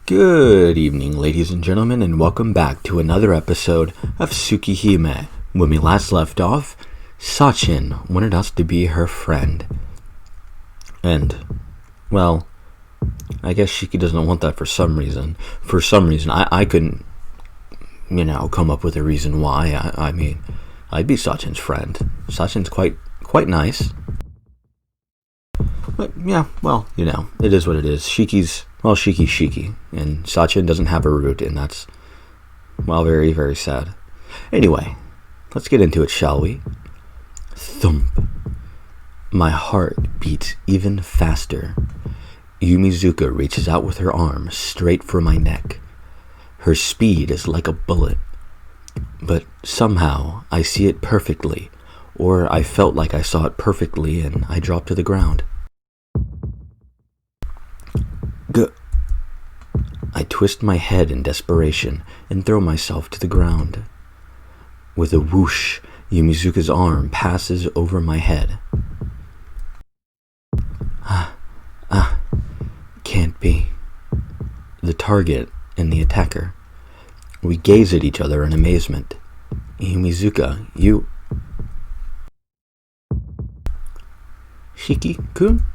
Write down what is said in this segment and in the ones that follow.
Good evening, ladies and gentlemen, and welcome back to another episode of Tsukihime. When we last left off, Sacchin wanted us to be her friend. And, well, I guess Shiki doesn't want that for some reason. For some reason, I couldn't, come up with a reason why. I mean, I'd be Sacchin's friend. Sacchin's quite nice. But, yeah, well, it is what it is. Shiki's Shiki, and Sacchin doesn't have a root, and that's, very, very sad. Anyway, let's get into it, shall we? Thump. My heart beats even faster. Yumizuka reaches out with her arm straight for my neck. Her speed is like a bullet, but somehow I see it perfectly, or I felt like I saw it perfectly, and I dropped to the ground. I twist my head in desperation and throw myself to the ground. With a whoosh, Yumizuka's arm passes over my head. Can't be. The target and the attacker. We gaze at each other in amazement. Yumizuka, you... Shiki-kun?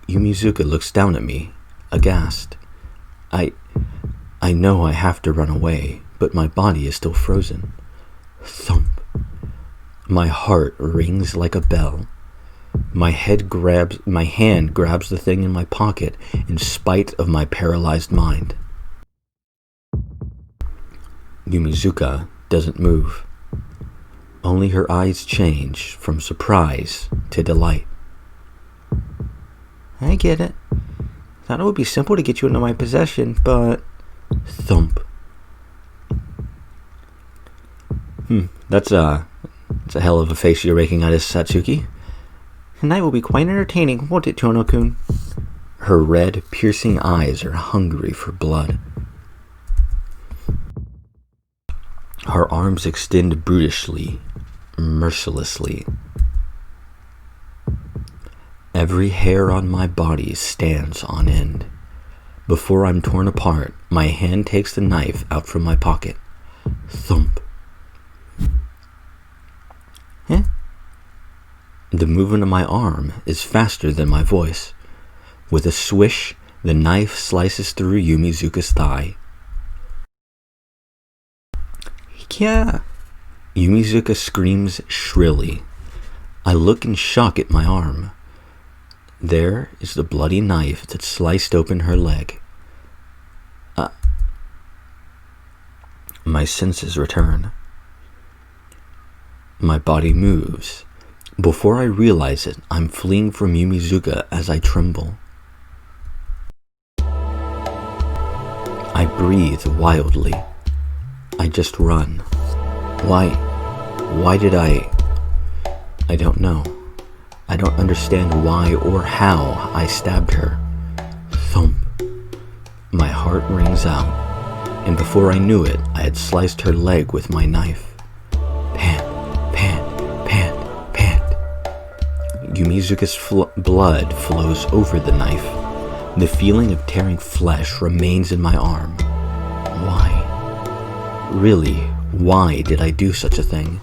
Yumizuka looks down at me, aghast. I know I have to run away, but my body is still frozen. Thump. My heart rings like a bell. My hand grabs the thing in my pocket in spite of my paralyzed mind. Yumizuka doesn't move. Only her eyes change from surprise to delight. I get it. Thought it would be simple to get you into my possession, but... Thump. That's a hell of a face you're making at us, Satsuki. Tonight will be quite entertaining, won't it, Chono-kun? Her red, piercing eyes are hungry for blood. Her arms extend brutishly, mercilessly. Every hair on my body stands on end. Before I'm torn apart, my hand takes the knife out from my pocket. Thump. The movement of my arm is faster than my voice. With a swish, the knife slices through Yumizuka's thigh. Yeah. Yumizuka screams shrilly. I look in shock at my arm. There is the bloody knife that sliced open her leg. My senses return. My body moves. Before I realize it, I'm fleeing from Yumizuka as I tremble. I breathe wildly. I just run. Why did I don't know. I don't understand why or how I stabbed her. Thump. My heart rings out, and before I knew it, I had sliced her leg with my knife. Pant, pant, pant, pant. Yumizuka's blood flows over the knife. The feeling of tearing flesh remains in my arm. Why? Really, why did I do such a thing?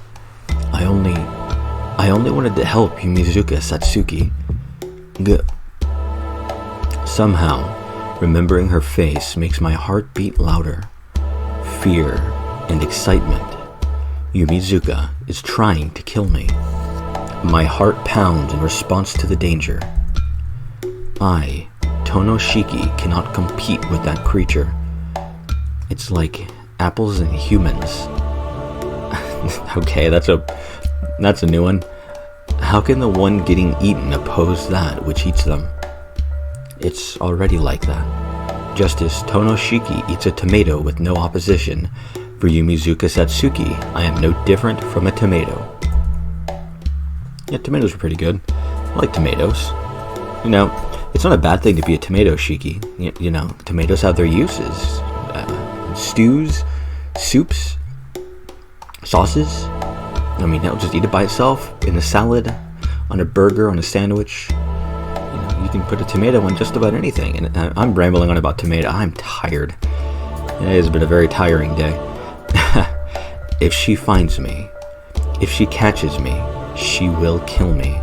I only wanted to help Yumizuka Satsuki. Somehow, remembering her face makes my heart beat louder. Fear and excitement. Yumizuka is trying to kill me. My heart pounds in response to the danger. I, Tonoshiki, cannot compete with that creature. It's like apples and humans. Okay, that's a new one. How can the one getting eaten oppose that which eats them? It's already like that. Just as Tonoshiki eats a tomato with no opposition, for Yumizuka Satsuki, I am no different from a tomato. Yeah, tomatoes are pretty good. I like tomatoes. It's not a bad thing to be a tomato, Shiki. Tomatoes have their uses. Stews, soups, sauces. Just eat it by itself, in a salad, on a burger, on a sandwich. You can put a tomato on just about anything. And I'm rambling on about tomato. I'm tired. It has been a very tiring day. If she finds me, if she catches me, she will kill me.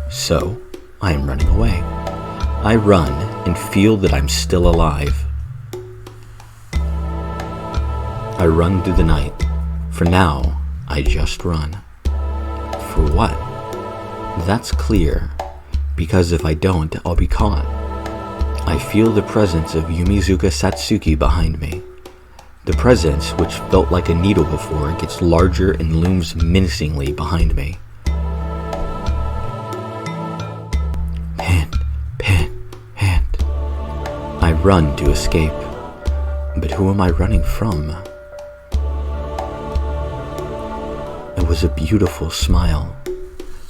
So, I am running away. I run and feel that I'm still alive. I run through the night. For now, I just run. For what? That's clear, because if I don't, I'll be caught. I feel the presence of Yumizuka Satsuki behind me. The presence, which felt like a needle before, gets larger and looms menacingly behind me. Hand. I run to escape. But who am I running from? It was a beautiful smile.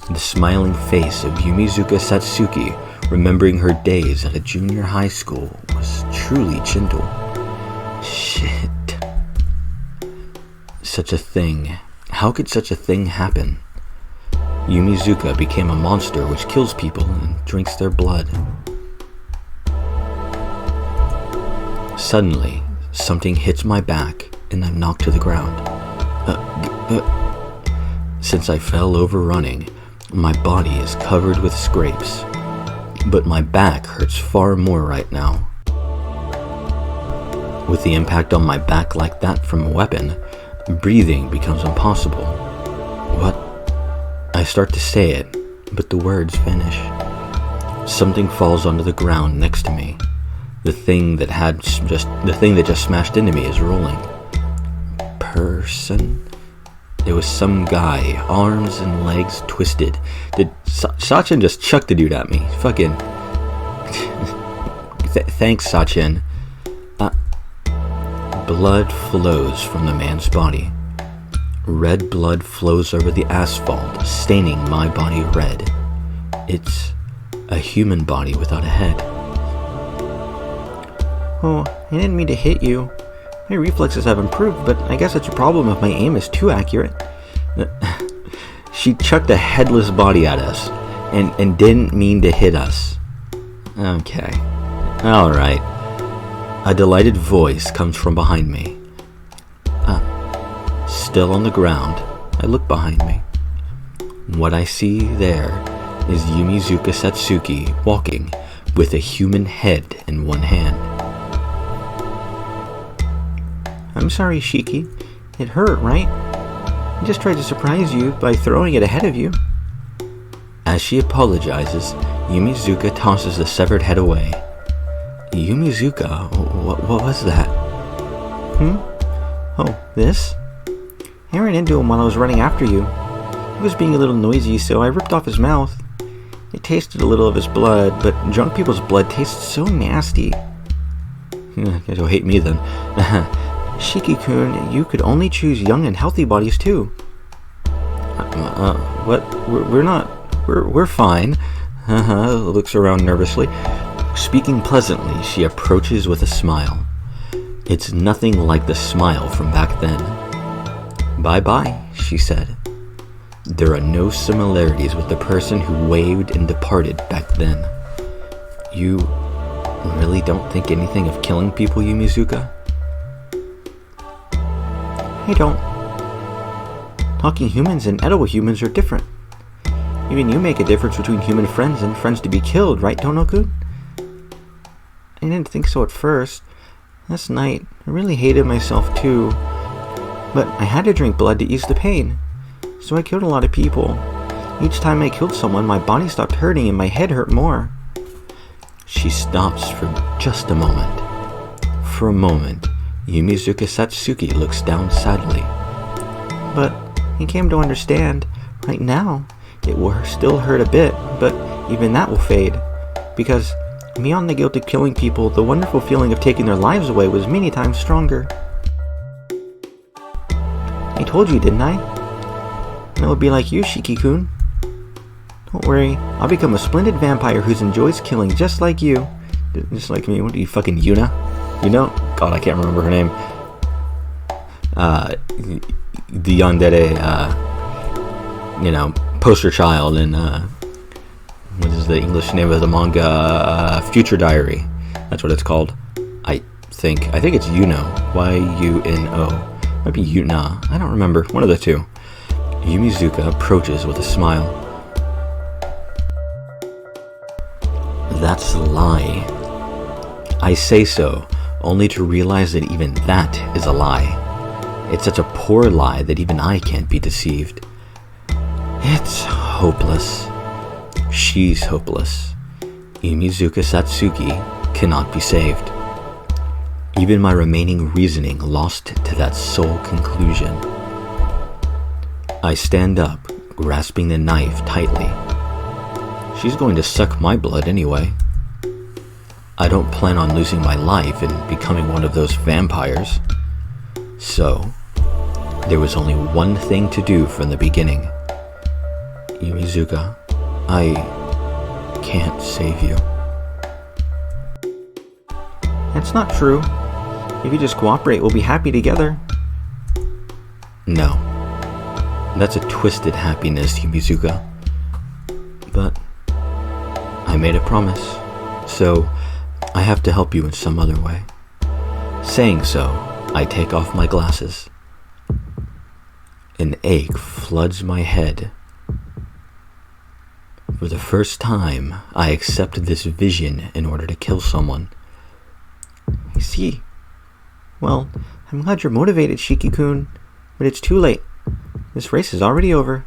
The smiling face of Yumizuka Satsuki, remembering her days at a junior high school, was truly gentle. Shit. Such a thing. How could such a thing happen? Yumizuka became a monster which kills people and drinks their blood. Suddenly, something hits my back and I'm knocked to the ground. Since I fell over running, my body is covered with scrapes, but my back hurts far more right now. With the impact on my back like that from a weapon, breathing becomes impossible. What? I start to say it, but the words vanish. Something falls onto the ground next to me. The thing that just smashed into me is rolling. Person? It was some guy, arms and legs twisted. Did Sacchin just chuck the dude at me? Fucking. Thanks, Sacchin. Blood flows from the man's body. Red blood flows over the asphalt, staining my body red. It's a human body without a head. Oh, I didn't mean to hit you. My reflexes have improved, but I guess that's a problem if my aim is too accurate. She chucked a headless body at us, and didn't mean to hit us. Okay. Alright. A delighted voice comes from behind me. Still on the ground, I look behind me. What I see there is Yumizuka Satsuki walking with a human head in one hand. I'm sorry, Shiki. It hurt, right? I just tried to surprise you by throwing it ahead of you. As she apologizes, Yumizuka tosses the severed head away. Yumizuka, what was that? Oh, this? I ran into him while I was running after you. He was being a little noisy, so I ripped off his mouth. It tasted a little of his blood, but drunk people's blood tastes so nasty. Guess you'll hate me then. Shiki-kun, you could only choose young and healthy bodies too. What? We're fine. Looks around nervously. Speaking pleasantly, she approaches with a smile. It's nothing like the smile from back then. Bye-bye, she said. There are no similarities with the person who waved and departed back then. You really don't think anything of killing people, Yumizuka? I don't. Talking humans and edible humans are different. Even you make a difference between human friends and friends to be killed, right, Tono-kun? I didn't think so at first. Last night, I really hated myself too. But I had to drink blood to ease the pain. So I killed a lot of people. Each time I killed someone, my body stopped hurting and my head hurt more. She stops for just a moment. For a moment, Yumizuka Satsuki looks down sadly. But I came to understand, right now, it will still hurt a bit, but even that will fade. Because beyond the guilt of killing people, the wonderful feeling of taking their lives away was many times stronger. I told you, didn't I? And I would be like you, Shiki-kun. Don't worry, I'll become a splendid vampire who enjoys killing just like you. Just like me? What are you, fucking Yuna? You know? God, I can't remember her name. The yandere, poster child in what is the English name of the manga? Future Diary. That's what it's called. I think it's Yuno. Y-U-N-O. Might be Yuna. I don't remember. One of the two. Yumizuka approaches with a smile. That's a lie. I say so, only to realize that even that is a lie. It's such a poor lie that even I can't be deceived. It's hopeless. She's hopeless. Yumizuka Satsuki cannot be saved. Even my remaining reasoning lost to that sole conclusion. I stand up, grasping the knife tightly. She's going to suck my blood anyway. I don't plan on losing my life and becoming one of those vampires. So, there was only one thing to do from the beginning. Yumizuka, I can't save you. That's not true. If you just cooperate, we'll be happy together. No. That's a twisted happiness, Yumizuka. But I made a promise, so I have to help you in some other way. Saying so, I take off my glasses. An ache floods my head. For the first time, I accept this vision in order to kill someone. I see. Well, I'm glad you're motivated, Shiki-kun, but it's too late. This race is already over.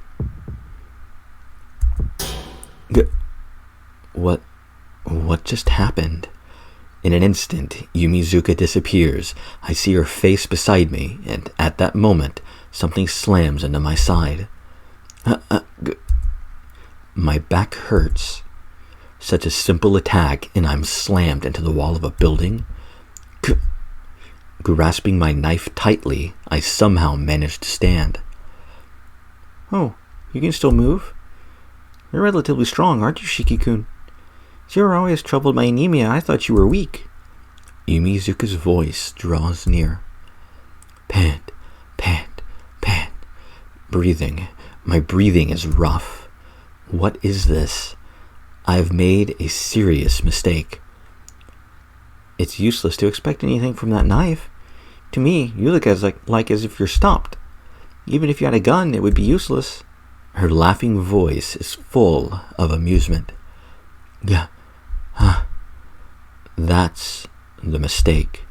What just happened? In an instant, Yumizuka disappears. I see her face beside me, and at that moment, something slams into my side. My back hurts. Such a simple attack, and I'm slammed into the wall of a building. Grasping my knife tightly, I somehow manage to stand. Oh, you can still move? You're relatively strong, aren't you, Shiki-kun? You were always troubled by anemia. I thought you were weak. Yumizuka's voice draws near. Pant, pant, pant. Breathing. My breathing is rough. What is this? I've made a serious mistake. It's useless to expect anything from that knife. To me, you look as if you're stopped. Even if you had a gun, it would be useless. Her laughing voice is full of amusement. Yeah. That's the mistake.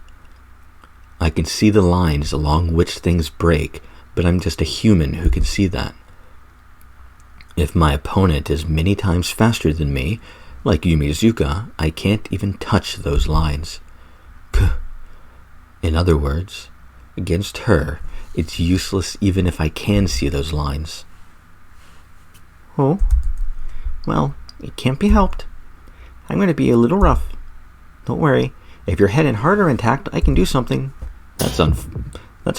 I can see the lines along which things break, but I'm just a human who can see that. If my opponent is many times faster than me, like Yumizuka, I can't even touch those lines. In other words, against her, it's useless even if I can see those lines. Oh, well, it can't be helped. I'm going to be a little rough. Don't worry. If your head and heart are intact, I can do something. That's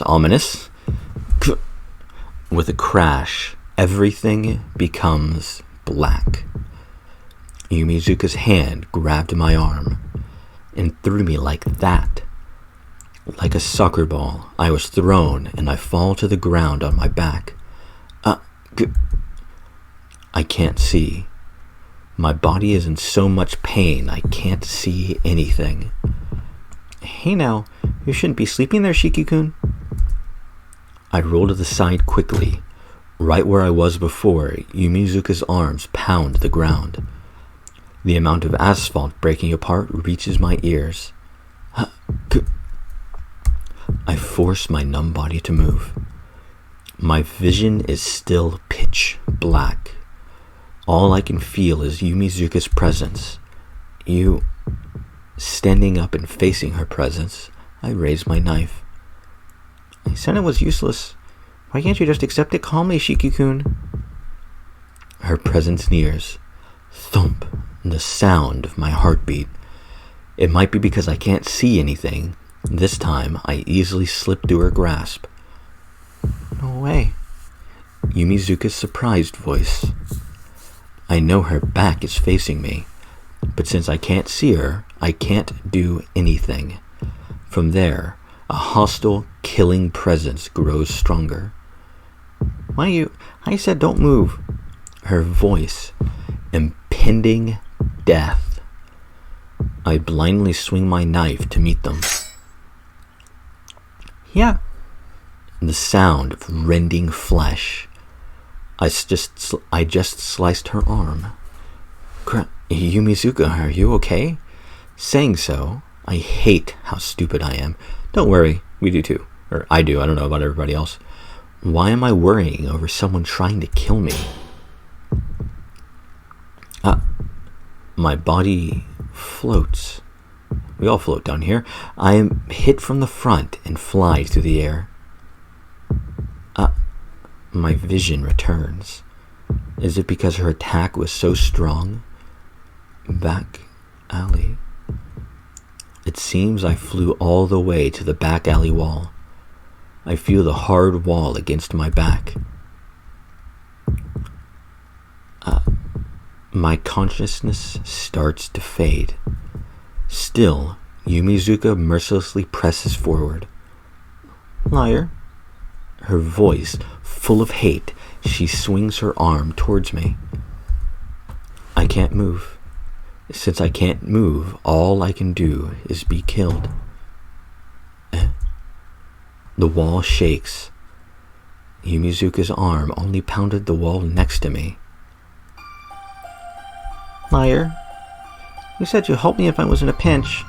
ominous. With a crash, everything becomes black. Yumizuka's hand grabbed my arm and threw me like that. Like a soccer ball, I was thrown and I fall to the ground on my back. I can't see. My body is in so much pain, I can't see anything. Hey now, you shouldn't be sleeping there, Shiki-kun. I roll to the side quickly. Right where I was before, Yumizuka's arms pound the ground. The amount of asphalt breaking apart reaches my ears. I force my numb body to move. My vision is still pitch black. All I can feel is Yumizuka's presence. Standing up and facing her presence, I raise my knife. I said it was useless. Why can't you just accept it calmly, Shiki-kun? Her presence nears. Thump, the sound of my heartbeat. It might be because I can't see anything. This time, I easily slip through her grasp. No way. Yumizuka's surprised voice. I know her back is facing me, but since I can't see her, I can't do anything. From there, a hostile, killing presence grows stronger. I said don't move. Her voice, impending death. I blindly swing my knife to meet them. Yeah. The sound of rending flesh. I just sliced her arm. Yumizuka, are you okay? Saying so, I hate how stupid I am. Don't worry, we do too. Or I do, I don't know about everybody else. Why am I worrying over someone trying to kill me? My body floats. We all float down here. I am hit from the front and fly through the air. My vision returns. Is it because her attack was so strong? Back alley. It seems I flew all the way to the back alley wall. I feel the hard wall against my back. My consciousness starts to fade. Still, Yumizuka mercilessly presses forward. Liar. Her voice full of hate, she swings her arm towards me. I can't move. Since I can't move, all I can do is be killed. The wall shakes. Yumizuka's arm only pounded the wall next to me. Liar. You said you'd help me if I was in a pinch.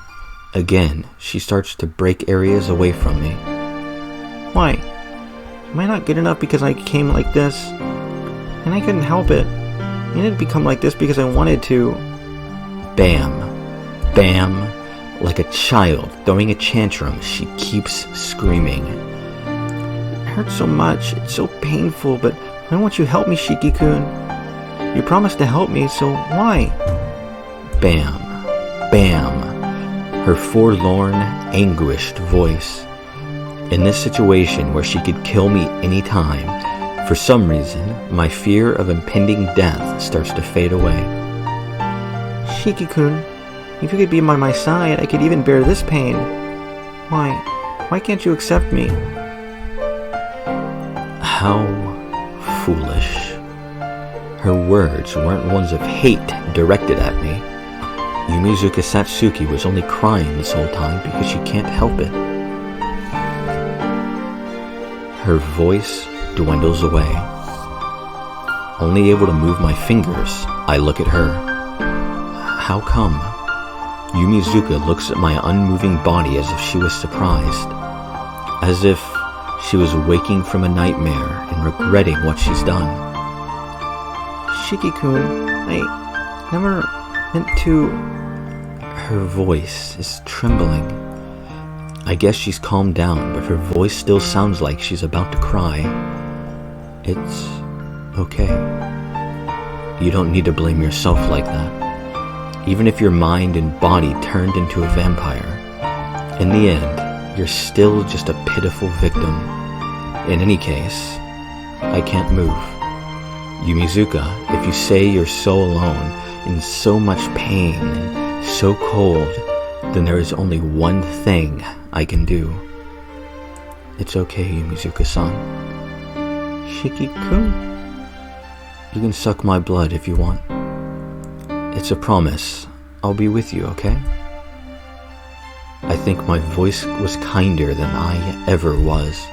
Again, she starts to break areas away from me. Why? Am I not good enough because I came like this? And I couldn't help it. I didn't become like this because I wanted to. Bam. Bam. Like a child throwing a tantrum, she keeps screaming. It hurts so much. It's so painful, but why won't you help me, Shiki-kun? You promised to help me, so why? Bam. Bam. Her forlorn, anguished voice. In this situation where she could kill me anytime, for some reason, my fear of impending death starts to fade away. Shiki-kun, if you could be by my side, I could even bear this pain. Why can't you accept me? How foolish. Her words weren't ones of hate directed at me. Yumizuka Satsuki was only crying this whole time because she can't help it. Her voice dwindles away. Only able to move my fingers, I look at her. How come? Yumizuka looks at my unmoving body as if she was surprised. As if she was waking from a nightmare and regretting what she's done. Shiki-kun, I never meant to... Her voice is trembling. I guess she's calmed down, but her voice still sounds like she's about to cry. It's okay. You don't need to blame yourself like that. Even if your mind and body turned into a vampire, in the end, you're still just a pitiful victim. In any case, I can't move. Yumizuka, if you say you're so alone, in so much pain, and so cold, then there is only one thing I can do. It's okay, Yumizuka-san. Shiki-kun? You can suck my blood if you want. It's a promise. I'll be with you, okay? I think my voice was kinder than I ever was.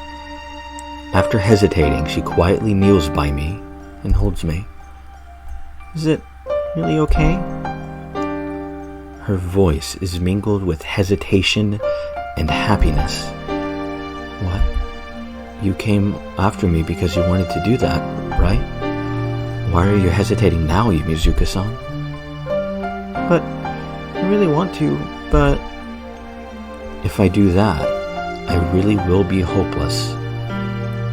After hesitating, she quietly kneels by me and holds me. Is it really okay? Her voice is mingled with hesitation and happiness. What? You came after me because you wanted to do that, right? Why are you hesitating now, Yumizuka-san? But I really want to, but... If I do that, I really will be hopeless.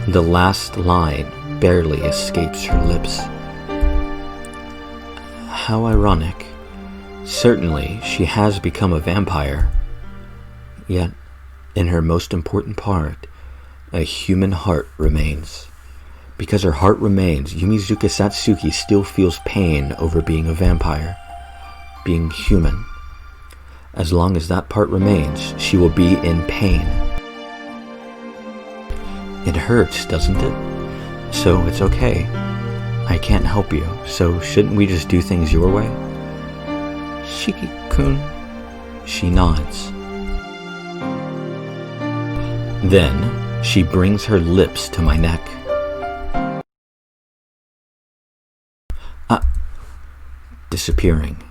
The last line barely escapes her lips. How ironic. Certainly, she has become a vampire. Yet, in her most important part, a human heart remains. Because her heart remains, Yumizuka Satsuki still feels pain over being a vampire, being human. As long as that part remains, she will be in pain. It hurts, doesn't it? So it's okay. I can't help you, so shouldn't we just do things your way? Shiki-kun. She nods. Then she brings her lips to my neck. Disappearing.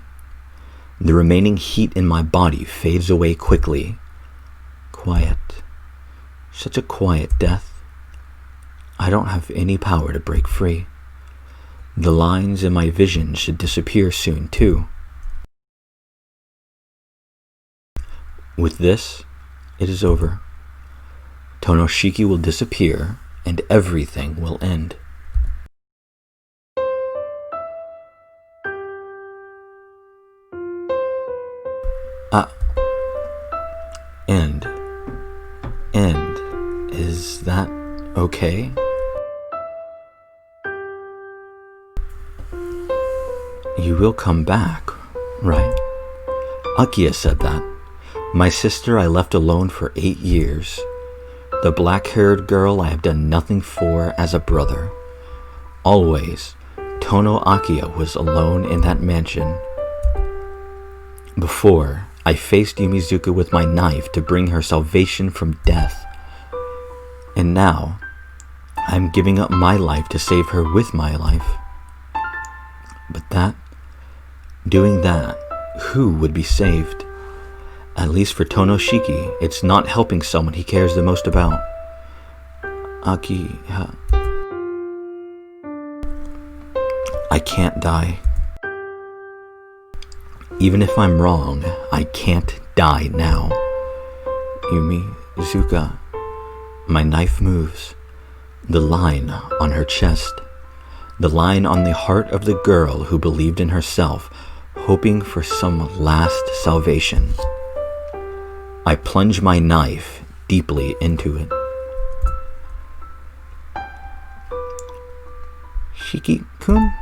The remaining heat in my body fades away quickly. Quiet. Such a quiet death. I don't have any power to break free. The lines in my vision should disappear soon, too. With this, it is over. Tonoshiki will disappear, and everything will end. End. Is that okay? You will come back, right? Akiha said that. My sister I left alone for 8 years. The black-haired girl I have done nothing for as a brother. Always, Tono Akiha was alone in that mansion. Before, I faced Yumizuka with my knife to bring her salvation from death. And now, I'm giving up my life to save her with my life. But doing that, who would be saved? At least for Tonoshiki, it's not helping someone he cares the most about. Akiha. I can't die. Even if I'm wrong, I can't die now. Yumizuka. My knife moves. The line on her chest. The line on the heart of the girl who believed in herself, hoping for some last salvation. I plunge my knife deeply into it. Shiki-kun?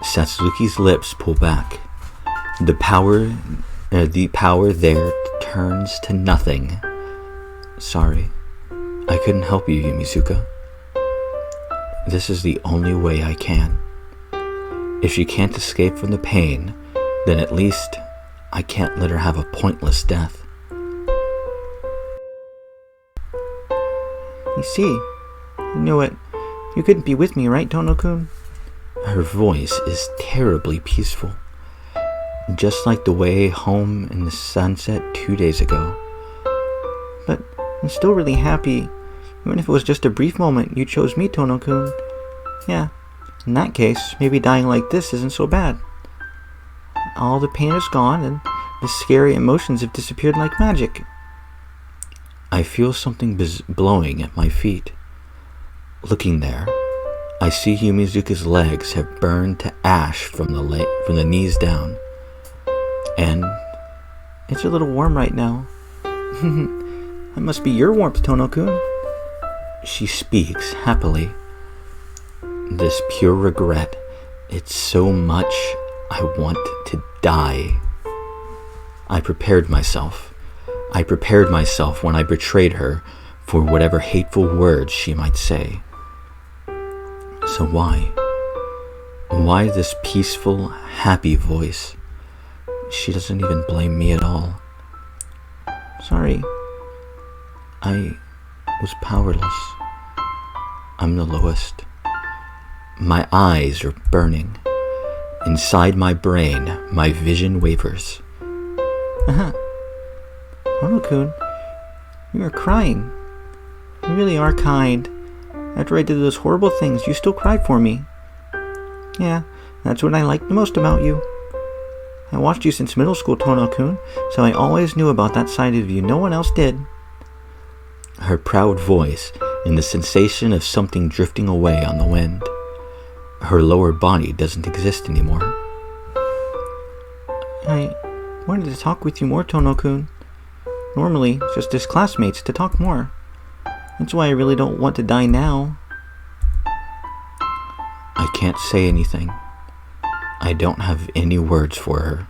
Satsuki's lips pull back. The power there turns to nothing. Sorry, I couldn't help you, Yumizuka. This is the only way I can. If she can't escape from the pain, then at least I can't let her have a pointless death. You see, you knew it. You couldn't be with me, right, Tono-kun? Her voice is terribly peaceful. Just like the way home in the sunset 2 days ago. But I'm still really happy. Even if it was just a brief moment, you chose me, Tono-kun. Yeah, in that case, maybe dying like this isn't so bad. All the pain is gone, and the scary emotions have disappeared like magic. I feel something blowing at my feet. Looking there, I see Yumizuka's legs have burned to ash from the knees down. And it's a little warm right now. That must be your warmth, Tono-kun. She speaks happily. This pure regret, it's so much I want to die. I prepared myself when I betrayed her for whatever hateful words she might say. So why? Why this peaceful, happy voice? She doesn't even blame me at all. Sorry. I was powerless. I'm the lowest. My eyes are burning. Inside my brain, my vision wavers. Tono-kun, you are crying. You really are kind. After I did those horrible things, you still cried for me. Yeah, that's what I liked the most about you. I watched you since middle school, Tono-kun, so I always knew about that side of you no one else did. Her proud voice and the sensation of something drifting away on the wind. Her lower body doesn't exist anymore. I wanted to talk with you more, Tono-kun. Normally, just as classmates, to talk more. That's why I really don't want to die now. I can't say anything. I don't have any words for her.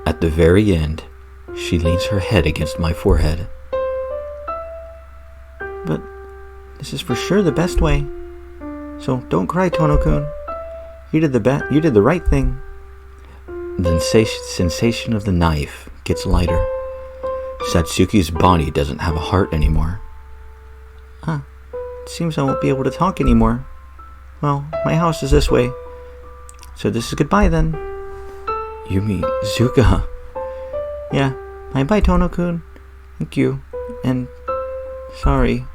At the very end, she leans her head against my forehead. But this is for sure the best way. So don't cry, Tono-kun. You did the right thing. The sensation of the knife gets lighter. Satsuki's body doesn't have a heart anymore. Huh. It seems I won't be able to talk anymore. Well, my house is this way. So this is goodbye then. Yumizuka. Yeah. Bye-bye, Tono-kun. Thank you. And sorry.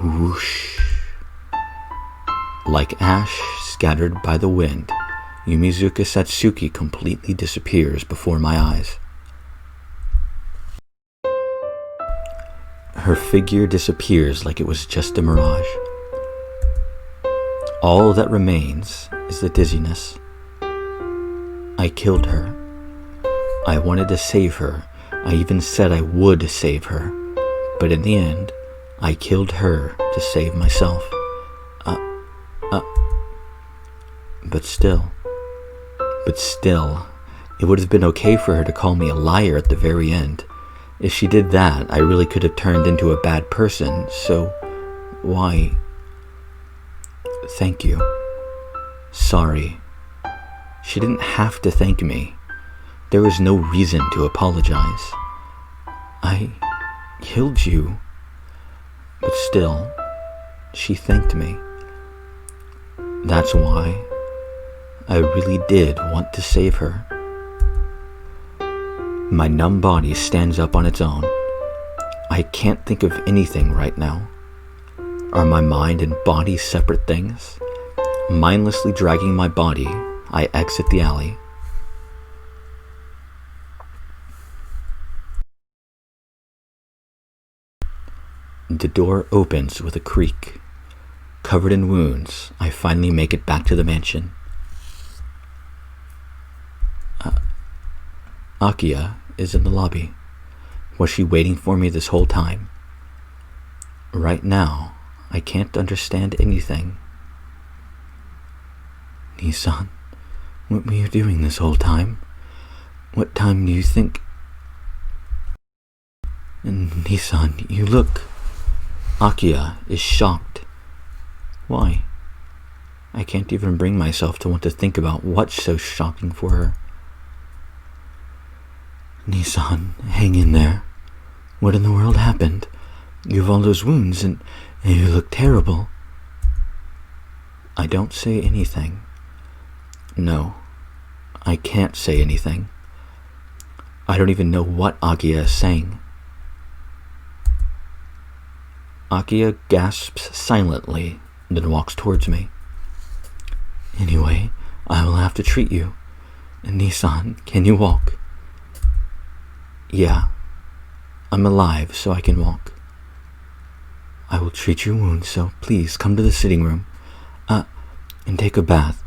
Whoosh. Like ash scattered by the wind, Yumizuka Satsuki completely disappears before my eyes. Her figure disappears like it was just a mirage. All that remains is the dizziness. I killed her. I wanted to save her. I even said I would save her. But in the end, I killed her to save myself. But still, it would have been okay for her to call me a liar at the very end. If she did that, I really could have turned into a bad person, so why? Thank you. Sorry. She didn't have to thank me. There was no reason to apologize. I killed you. But still, she thanked me. That's why I really did want to save her. My numb body stands up on its own. I can't think of anything right now. Are my mind and body separate things? Mindlessly dragging my body, I exit the alley. The door opens with a creak. Covered in wounds, I finally make it back to the mansion. Akiha is in the lobby. Was she waiting for me this whole time? Right now, I can't understand anything. Nissan, what were you doing this whole time? What time do you think? Nissan, you look... Akiha is shocked. Why? I can't even bring myself to want to think about what's so shocking for her. Nissan, hang in there. What in the world happened? You have all those wounds and you look terrible. I don't say anything. No, I can't say anything. I don't even know what Akiha is saying. Akiha gasps silently, then walks towards me. Anyway, I will have to treat you. Nissan, can you walk? Yeah, I'm alive, so I can walk. I will treat your wounds, so please come to the sitting room. And take a bath.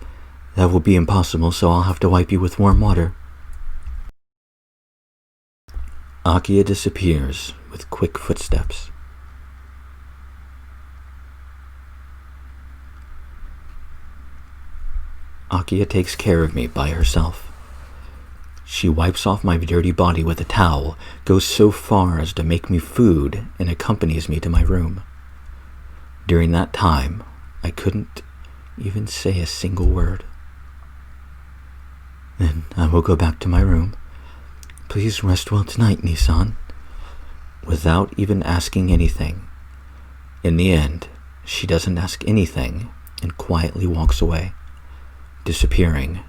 That will be impossible, so I'll have to wipe you with warm water. Akiha disappears with quick footsteps. Akiha takes care of me by herself. She wipes off my dirty body with a towel, goes so far as to make me food, and accompanies me to my room. During that time, I couldn't even say a single word. Then I will go back to my room. Please rest well tonight, Nissan. Without even asking anything. In the end, she doesn't ask anything and quietly walks away, disappearing,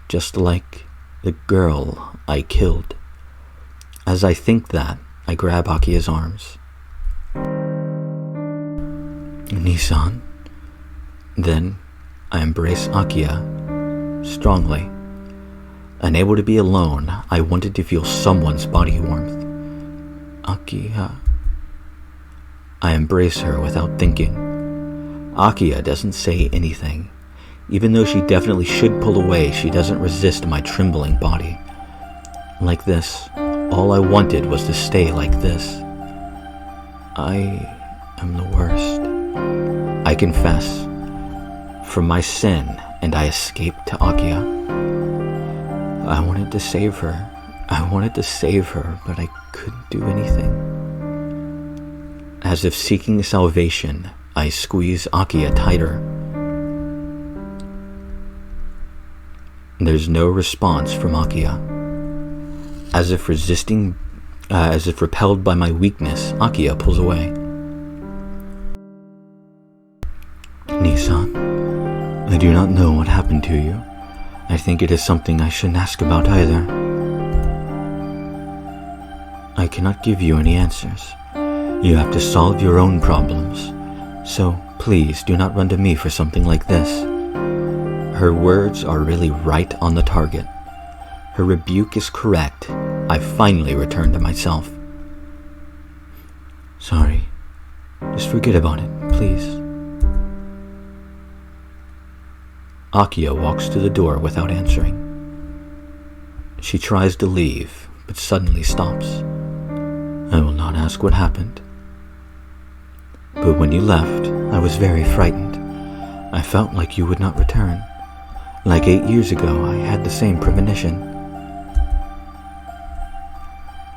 just like the girl I killed. As I think that, I grab Akiha's arms. Nissan. Then I embrace Akiha strongly. Unable to be alone, I wanted to feel someone's body warmth. Akiha. I embrace her without thinking. Akiha doesn't say anything. Even though she definitely should pull away, she doesn't resist my trembling body. Like this, all I wanted was to stay like this. I am the worst. I confess. From my sin, and I escaped to Akiha. I wanted to save her. But I couldn't do anything. As if seeking salvation, I squeeze Akiha tighter. There's no response from Akiha. As if repelled by my weakness, Akiha pulls away. Nissan, I do not know what happened to you. I think it is something I shouldn't ask about either. I cannot give you any answers. You have to solve your own problems. So please do not run to me for something like this. Her words are really right on the target. Her rebuke is correct. I finally return to myself. Sorry. Just forget about it, please. Akiha walks to the door without answering. She tries to leave, but suddenly stops. I will not ask what happened. But when you left, I was very frightened. I felt like you would not return. Like 8 years ago, I had the same premonition.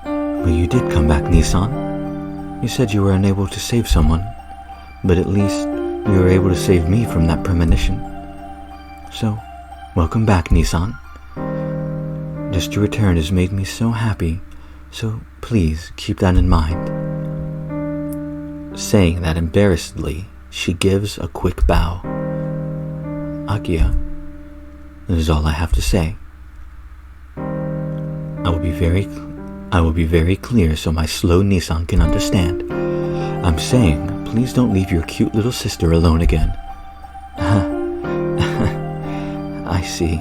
But you did come back, Nissan. You said you were unable to save someone, but at least you were able to save me from that premonition. So, welcome back, Nissan. Just your return has made me so happy, so please keep that in mind. Saying that embarrassedly, she gives a quick bow. Akiha, that is all I have to say. I will be very clear so my slow Nissan can understand. I'm saying, please don't leave your cute little sister alone again. I see.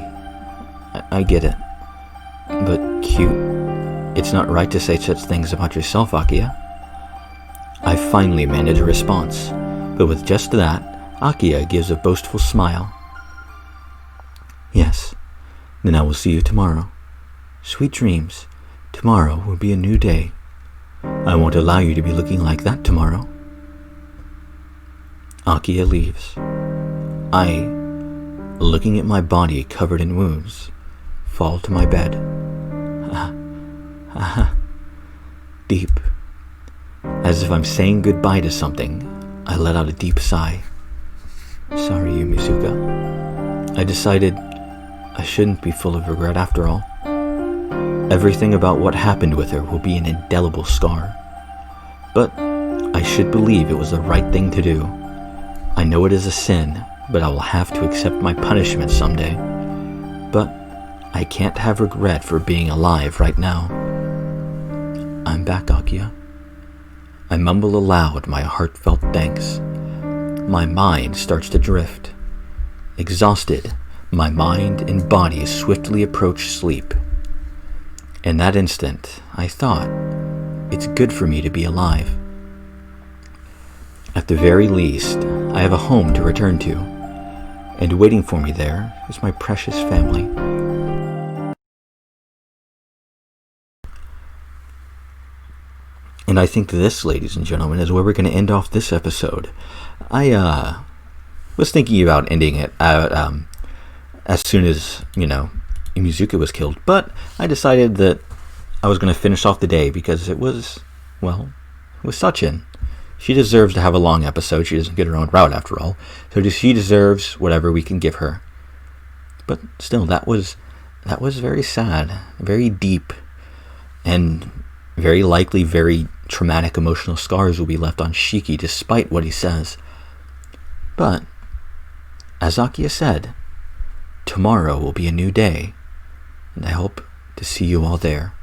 I get it. But cute? It's not right to say such things about yourself, Akiha. I finally manage a response, but with just that, Akiha gives a boastful smile. Yes, then I will see you tomorrow. Sweet dreams. Tomorrow will be a new day. I won't allow you to be looking like that tomorrow. Akiha leaves. I, looking at my body covered in wounds, fall to my bed. Deep. As if I'm saying goodbye to something, I let out a deep sigh. Sorry, Yumizuka. I decided I shouldn't be full of regret after all. Everything about what happened with her will be an indelible scar. But I should believe it was the right thing to do. I know it is a sin, but I will have to accept my punishment someday. But I can't have regret for being alive right now. I'm back, Akiha. I mumble aloud my heartfelt thanks. My mind starts to drift. Exhausted, my mind and body swiftly approach sleep. In that instant, I thought, it's good for me to be alive. At the very least, I have a home to return to, and waiting for me there is my precious family. And I think this, ladies and gentlemen, is where we're going to end off this episode. I was thinking about ending it as soon as, Mizuka was killed, but I decided that I was going to finish off the day because it was Sacchin. She deserves to have a long episode. She doesn't get her own route after all, so she deserves whatever we can give her. But still, that was very sad, very deep, and very likely very traumatic emotional scars will be left on Shiki despite what he says. But, as Akiha said, tomorrow will be a new day, and I hope to see you all there.